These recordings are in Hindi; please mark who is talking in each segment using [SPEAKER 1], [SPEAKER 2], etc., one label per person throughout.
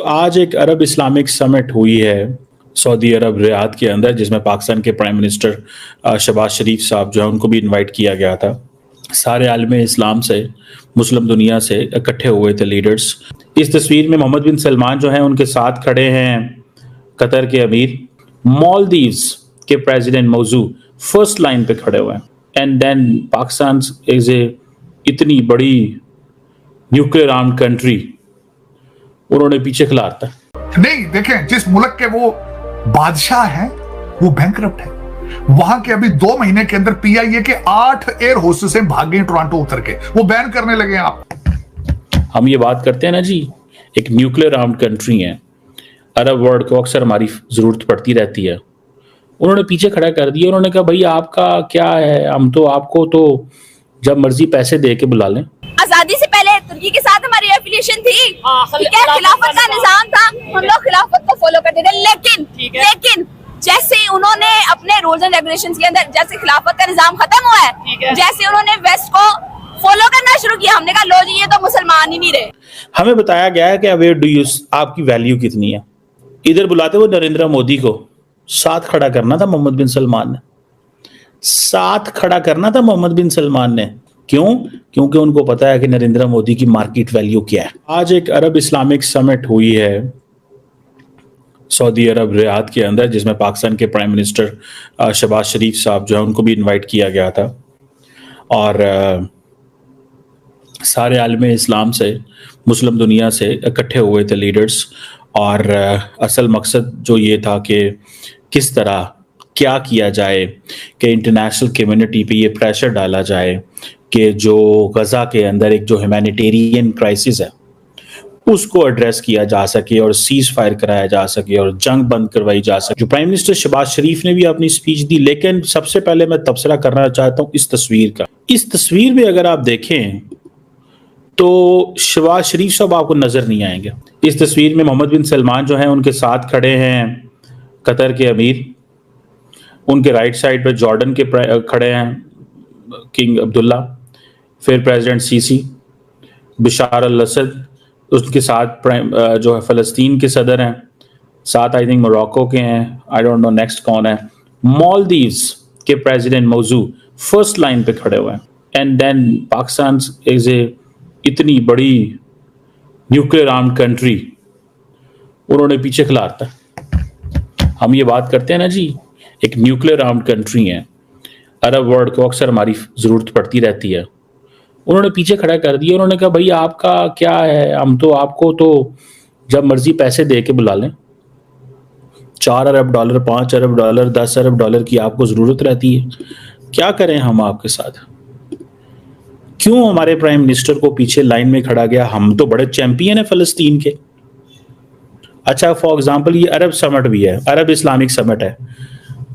[SPEAKER 1] आज एक अरब इस्लामिक समिट हुई है सऊदी अरब रियाद के अंदर, जिसमें पाकिस्तान के प्राइम मिनिस्टर शहबाज शरीफ साहब जो है उनको भी इनवाइट किया गया था। सारे आलम इस्लाम से, मुस्लिम दुनिया से इकट्ठे हुए थे लीडर्स। इस तस्वीर में मोहम्मद बिन सलमान जो है उनके साथ खड़े हैं कतर के अमीर, मालदीव्स के प्रेसिडेंट मौजू फर्स्ट लाइन पे खड़े हुए हैं। And then Pakistan is a इतनी बड़ी न्यूक्लियर आर्म्ड कंट्री, उन्होंने पीछे खिलाता
[SPEAKER 2] नहीं। देखें, जिस मुल्क के वो बादशाह हैं वो बैंकरप्ट है। वहां के अभी 2 महीने के अंदर पीआईए के 8 एयर होस्टेसें भाग गई टोरंटो उतर के, वो बैन करने लगे हैं। आप
[SPEAKER 1] हम ये बात करते हैं ना जी, एक न्यूक्लियर आर्म्ड कंट्री है, अरब वर्ल्ड को अक्सर हमारी जरूरत पड़ती रहती है। उन्होंने पीछे खड़ा कर दिया। उन्होंने कहा भाई आपका क्या है, हम तो आपको तो जब मर्जी पैसे दे के बुला लें।
[SPEAKER 3] आजादी से पहले तुर्की के साथ हमारी एफिलिएशन थी, ठीक है, खिलाफत का निजाम था, हम लोग खिलाफत को फॉलो करते थे। लेकिन जैसे उन्होंने अपने रूल्स एंड रेगुलेशंस के अंदर, जैसे खिलाफत का निजाम खत्म हुआ है, जैसे उन्होंने वेस्ट को फॉलो करना शुरू किया, हमने कहा लो जी ये तो मुसलमान ही नहीं रहे।
[SPEAKER 1] हमें बताया गया है कि अवेयर डू यू, आपकी वैल्यू कितनी है। इधर बुलाते हुए नरेंद्र मोदी को साथ खड़ा करना था मोहम्मद बिन सलमान ने, साथ खड़ा करना था मोहम्मद बिन सलमान ने। क्यों? क्योंकि उनको पता है कि नरेंद्र मोदी की मार्केट वैल्यू क्या है। आज एक अरब इस्लामिक समिट हुई है सऊदी अरब रियाद के अंदर, जिसमें पाकिस्तान के प्राइम मिनिस्टर शहबाज शरीफ साहब जो है उनको भी इनवाइट किया गया था। और सारे आलम इस्लाम से, मुस्लिम दुनिया से इकट्ठे हुए थे लीडर्स। और असल मकसद जो ये था कि किस तरह क्या किया जाए कि इंटरनेशनल कम्युनिटी पे ये प्रेशर डाला जाए कि जो गजा के अंदर एक जो ह्यूमैनिटेरियन क्राइसिस है उसको एड्रेस किया जा सके और सीज फायर कराया जा सके और जंग बंद करवाई जा सके। जो प्राइम मिनिस्टर शहबाज शरीफ ने भी अपनी स्पीच दी, लेकिन सबसे पहले मैं तबसरा करना चाहता हूँ इस तस्वीर का। इस तस्वीर में अगर आप देखें तो शहबाज शरीफ साहब आपको नजर नहीं आएंगे। इस तस्वीर में मोहम्मद बिन सलमान जो है उनके साथ खड़े हैं कतर के अमीर, उनके राइट साइड पे जॉर्डन के खड़े हैं किंग अब्दुल्ला, फिर प्रेसिडेंट सीसी, बशार अल असद, उसके साथ जो है फ़लस्तीन के सदर हैं, साथ आई थिंक मोरक्को के हैं, आई डोंट नो नेक्स्ट कौन है, मालदीव्स के प्रेसिडेंट मौजू फर्स्ट लाइन पे खड़े हुए हैं। And then Pakistan is a इतनी बड़ी न्यूक्लियर आर्म्ड कंट्री, उन्होंने पीछे खिलाता। हम ये बात करते हैं ना जी, एक न्यूक्लियर आर्म्ड कंट्री है, अरब वर्ल्ड को अक्सर हमारी जरूरत पड़ती रहती है। उन्होंने पीछे खड़ा कर दिया। उन्होंने कहा भाई आपका क्या है, हम तो आपको तो जब मर्जी पैसे दे के बुला लें। 4 अरब डॉलर, 5 अरब डॉलर, 10 अरब डॉलर की आपको जरूरत रहती है। क्या करें हम आपके साथ? क्यों हमारे प्राइम मिनिस्टर को पीछे लाइन में खड़ा गया? हम तो बड़े चैंपियन है फलस्तीन के। अच्छा, फॉर एग्जाम्पल ये अरब समिट भी है, अरब इस्लामिक समिट है,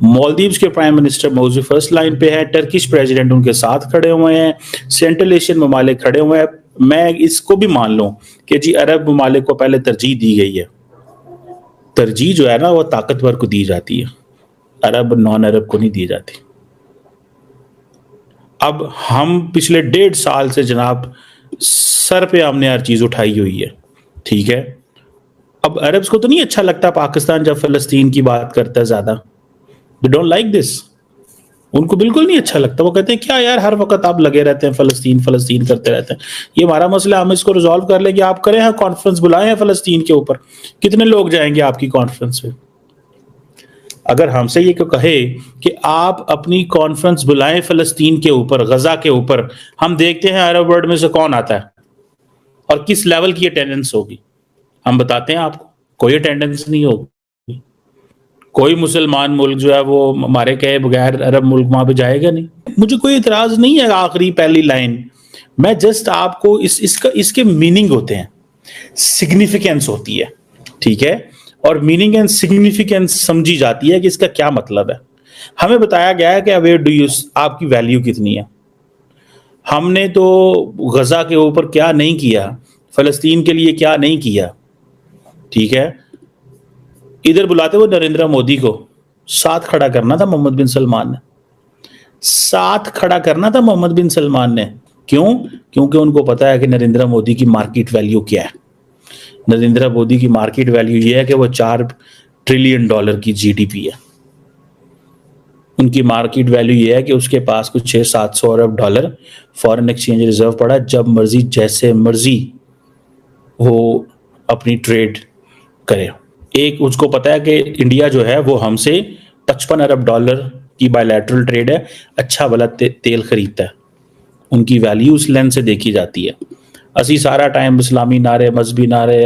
[SPEAKER 1] मालदीव्स के प्राइम मिनिस्टर मौजूद फर्स्ट लाइन पे है, टर्किश प्रेसिडेंट उनके साथ खड़े हुए हैं, सेंट्रल एशियन ममालिक खड़े हुए हैं। मैं इसको भी मान लूं कि जी अरब ममालिक को पहले तरजीह दी गई है। तरजीह जो है ना वो ताकतवर को दी जाती है, अरब नॉन अरब को नहीं दी जाती। अब हम पिछले 1.5 साल से जनाब सर पे हमने हर चीज उठाई हुई है, ठीक है। अब अरब्स को तो नहीं अच्छा लगता पाकिस्तान जब फलस्तीन की बात करता है ज्यादा। They don't like this. उनको बिल्कुल नहीं अच्छा लगता। वो कहते हैं क्या यार हर वक्त आप लगे रहते हैं फलस्तीन फलस्तीन करते रहते हैं, ये हमारा मसला, हम इसको रिजॉल्व कर लेंगे। आप करें, कॉन्फ्रेंस बुलाएं हैं फलस्तीन के ऊपर, कितने लोग जाएंगे आपकी कॉन्फ्रेंस में? अगर हमसे ये क्यों कहे कि आप अपनी कॉन्फ्रेंस बुलाएं फलस्तीन के ऊपर, गजा के ऊपर, हम देखते हैं अरब वर्ल्ड में से कौन आता है और किस लेवल की अटेंडेंस होगी। हम बताते हैं आपको, कोई अटेंडेंस नहीं होगी। कोई मुसलमान मुल्क जो है वो हमारे कहे बगैर अरब मुल्क वहां पे जाएगा नहीं। मुझे कोई इतराज नहीं है आखिरी पहली लाइन, मैं जस्ट आपको इसके मीनिंग होते हैं, सिग्निफिकेंस होती है, ठीक है। और मीनिंग एंड सिग्निफिकेंस समझी जाती है कि इसका क्या मतलब है। हमें बताया गया है कि अवेयर डू यू, आपकी वैल्यू कितनी है। हमने तो गजा के ऊपर क्या नहीं किया, फलस्तीन के लिए क्या नहीं किया, ठीक है। इधर बुलाते हुए नरेंद्र मोदी को साथ खड़ा करना था मोहम्मद बिन सलमान ने, साथ खड़ा करना था मोहम्मद बिन सलमान ने। क्यों? क्योंकि उनको पता है कि नरेंद्र मोदी की मार्केट वैल्यू क्या है। नरेंद्र मोदी की मार्केट वैल्यू ये है कि वो $4 ट्रिलियन की जीडीपी है। उनकी मार्केट वैल्यू ये है कि उसके पास कुछ 600-700 अरब डॉलर फॉरेन एक्सचेंज रिजर्व पड़ा, जब मर्जी जैसे मर्जी वो अपनी ट्रेड करे। एक उसको पता है कि इंडिया जो है वो हमसे 55 अरब डॉलर की बायलैटरल ट्रेड है, अच्छा भला तेल खरीदता है। उनकी वैल्यू उस लेंस से देखी जाती है। असी सारा टाइम इस्लामी नारे, मजहबी नारे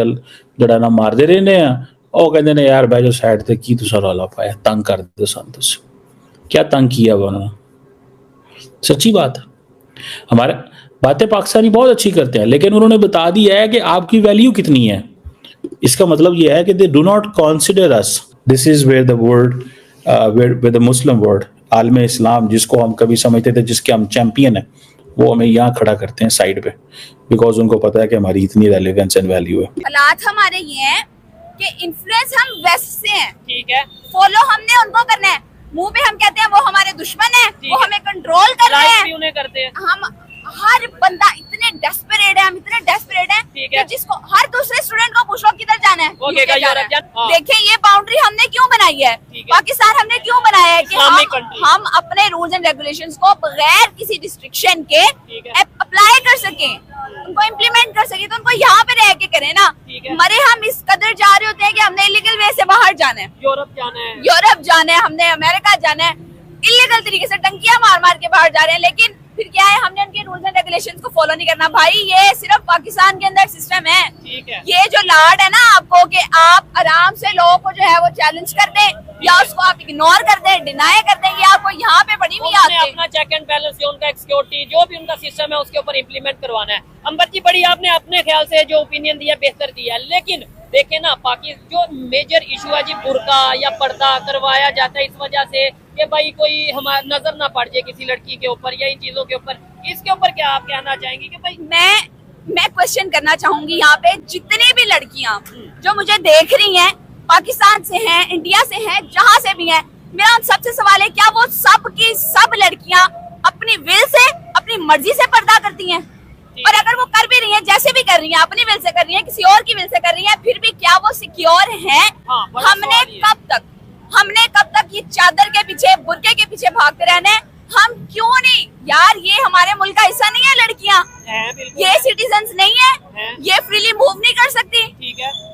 [SPEAKER 1] जड़ा ना मारते रहने हैं, और कहते ने यार बैठो साइड ते की तुसा रौला पाया, तंग कर दे सन तुस। क्या तंग किया उन्होंने? सच्ची बात है। हमारे बातें पाकिस्तानी बहुत अच्छी करते हैं, लेकिन उन्होंने बता दिया है कि आपकी वैल्यू कितनी है। इसका मतलब यह है कि they do not consider us. This is where the world, where the Muslim world, आलम इस्लाम, जिसको हम कभी समझते थे जिसके हम चैंपियन हैं, वो हमें यहाँ खड़ा करते हैं साइड पे, बिकॉज उनको पता है कि हमारी इतनी रेलेवेंस एंड वैल्यू है।
[SPEAKER 3] हालात हमारे ये हैं कि इन्फ्लुएंस हम वेस्ट से हैं,
[SPEAKER 4] ठीक है,
[SPEAKER 3] फॉलो हमने उनको करना है। मुंह पे हम कहते हैं वो हमारे दुश्मन है, वो हमें कंट्रोल कर रहे हैं,
[SPEAKER 4] उन्हें करते हैं।
[SPEAKER 3] हम हर बंदा इतने डेस्परेट है, हम इतने डेस्परेट हैं कि जिसको हर दूसरे स्टूडेंट को पूछ लो किधर जाना है,
[SPEAKER 4] वो कहेगा यूरोप जाना।
[SPEAKER 3] देखिए ये बाउंड्री हमने क्यों बनाई है, पाकिस्तान हमने क्यों बनाया है कि हम अपने रूल्स एंड रेगुलेशंस को बगैर किसी रिस्ट्रिक्शन के अप्लाई कर सकें, उनको इम्प्लीमेंट कर सकें। तो उनको यहाँ पे रह के करें ना। मरे हम इस कदर जा रहे होते हैं कि हमने इलीगल वे से बाहर जाना है, यूरोप जाना है, हमने अमेरिका जाना है, इलीगल तरीके से टंकियां मार मार के बाहर जा रहे हैं, लेकिन फिर क्या है, हमने उनके रूल्स एंड रेगुलेशंस को फॉलो नहीं करना। भाई ये सिर्फ पाकिस्तान के अंदर सिस्टम है। ये जो लाड है ना आपको कि आप आराम से लोगों को जो है वो चैलेंज कर दें या उसको आप इग्नोर कर दें, डिनाई कर दें, ये आपको यहाँ पे बड़ी हुई आती है।
[SPEAKER 4] अपना चेक एंड बैलेंस, उनका एक सिक्योरिटी जो भी उनका सिस्टम है उसके ऊपर इम्प्लीमेंट करवाना है। अंबर जी बड़ी आपने अपने ख्याल से जो ओपिनियन दिया बेहतर दिया, लेकिन देखे ना पाकिस्तान जो मेजर इशू है जी बुर्का या पर्दा करवाया जाता है इस वजह से कि भाई कोई हमारी नजर ना पड़ जाए किसी लड़की के ऊपर या इन चीजों के ऊपर, इसके ऊपर क्या आप कहना चाहेंगे? कि भाई
[SPEAKER 3] मैं क्वेश्चन करना चाहूंगी यहाँ पे, जितनी भी लड़कियां जो मुझे देख रही हैं, पाकिस्तान से हैं, इंडिया से हैं, जहाँ से भी हैं, मेरा उन सबसे सवाल है, क्या वो सब की सब लड़कियां अपनी विल से, अपनी मर्जी से पर्दा करती हैं? और अगर वो कर भी रही हैं, जैसे भी कर रही हैं, अपनी विल से कर रही हैं, किसी और की विल से कर रही हैं, फिर भी क्या वो सिक्योर हैं? हमने कब तक ये चादर के पीछे, बुर्के के पीछे भागते रहना है? हम क्यों नहीं यार, ये हमारे मुल्क का हिस्सा नहीं है लड़कियां, ये सिटीजन्स नहीं है, ये फ्रीली मूव नहीं कर सकती,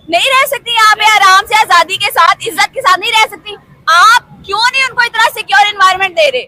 [SPEAKER 3] नहीं रह सकती यहाँ पे आराम से आजादी के साथ, इज्जत के साथ नहीं रह सकती। आप क्यों नहीं उनको इतना सिक्योर एनवायरनमेंट दे रहे?